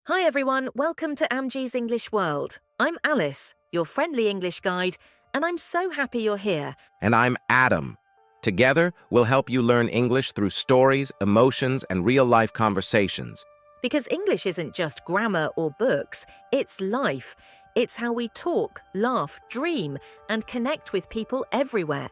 Hi everyone, welcome to Amjee's English World. I'm Alice, your friendly English guide, and I'm so happy you're here. And I'm Adam. Together, we'll help you learn English through stories, emotions, and real-life conversations. Because English isn't just grammar or books, it's life. It's how we talk, laugh, dream, and connect with people everywhere.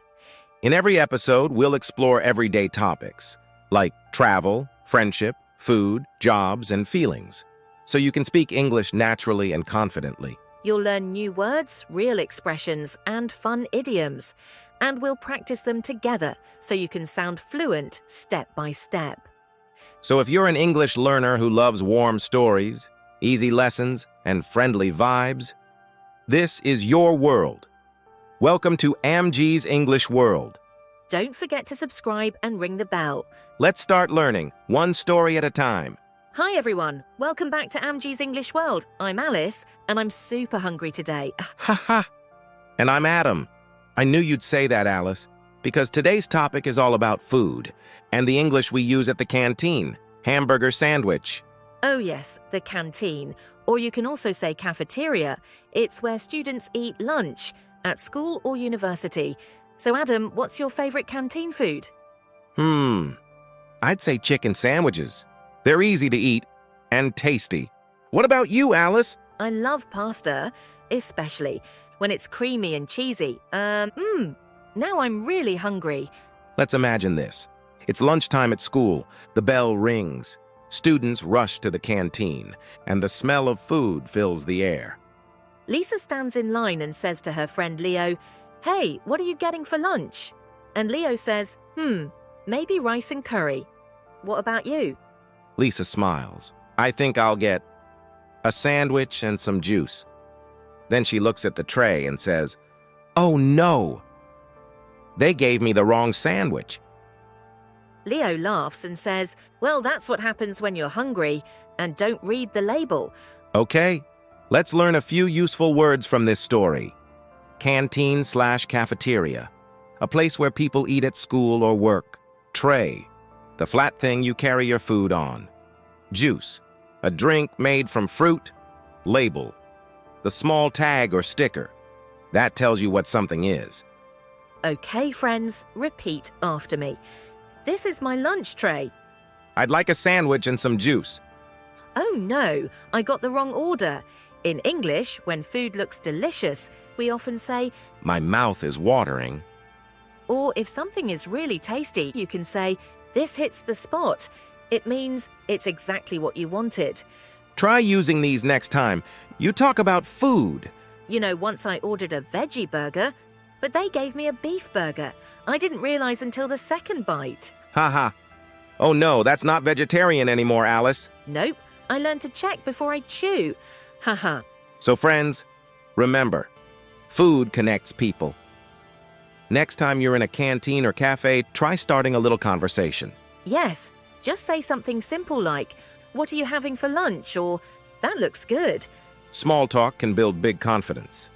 In every episode, we'll explore everyday topics, like travel, friendship, food, jobs, and feelings, so you can speak English naturally and confidently. You'll learn new words, real expressions, and fun idioms. And we'll practice them together so you can sound fluent step by step. So if you're an English learner who loves warm stories, easy lessons, and friendly vibes, this is your world. Welcome to Amjee's English World. Don't forget to subscribe and ring the bell. Let's start learning, one story at a time. Hi everyone, welcome back to Amjee's English World. I'm Alice, and I'm super hungry today. Ha ha! And I'm Adam. I knew you'd say that, Alice, because today's topic is all about food and the English we use at the canteen, hamburger sandwich. Oh yes, the canteen, or you can also say cafeteria. It's where students eat lunch at school or university. So Adam, what's your favorite canteen food? I'd say chicken sandwiches. They're easy to eat and tasty. What about you, Alice? I love pasta, especially when it's creamy and cheesy. Now I'm really hungry. Let's imagine this. It's lunchtime at school. The bell rings. Students rush to the canteen, and the smell of food fills the air. Lisa stands in line and says to her friend Leo, "Hey, what are you getting for lunch?" And Leo says, maybe rice and curry. What about you? Lisa smiles. I think I'll get a sandwich and some juice. Then she looks at the tray and says, "Oh no! They gave me the wrong sandwich." Leo laughs and says, "Well, that's what happens when you're hungry and don't read the label." Okay, let's learn a few useful words from this story. Canteen/cafeteria, a place where people eat at school or work. Tray, the flat thing you carry your food on. Juice, a drink made from fruit. Label, the small tag or sticker. That tells you what something is. Okay, friends, repeat after me. This is my lunch tray. I'd like a sandwich and some juice. Oh no, I got the wrong order. In English, when food looks delicious, we often say, My mouth is watering. or if something is really tasty, you can say, this hits the spot. It means it's exactly what you wanted. Try using these next time. You talk about food. You know, once I ordered a veggie burger, but they gave me a beef burger. I didn't realize until the second bite. Haha. Oh no, that's not vegetarian anymore, Alice. Nope, I learned to check before I chew. Haha. So friends, remember, food connects people. Next time you're in a canteen or cafe, try starting a little conversation. Yes, just say something simple like, "What are you having for lunch?" or "That looks good." Small talk can build big confidence.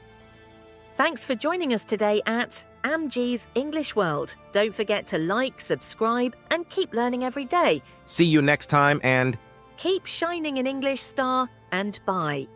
Thanks for joining us today at Amjee's English World. Don't forget to like, subscribe, and keep learning every day. See you next time and Keep shining in English, star, and bye.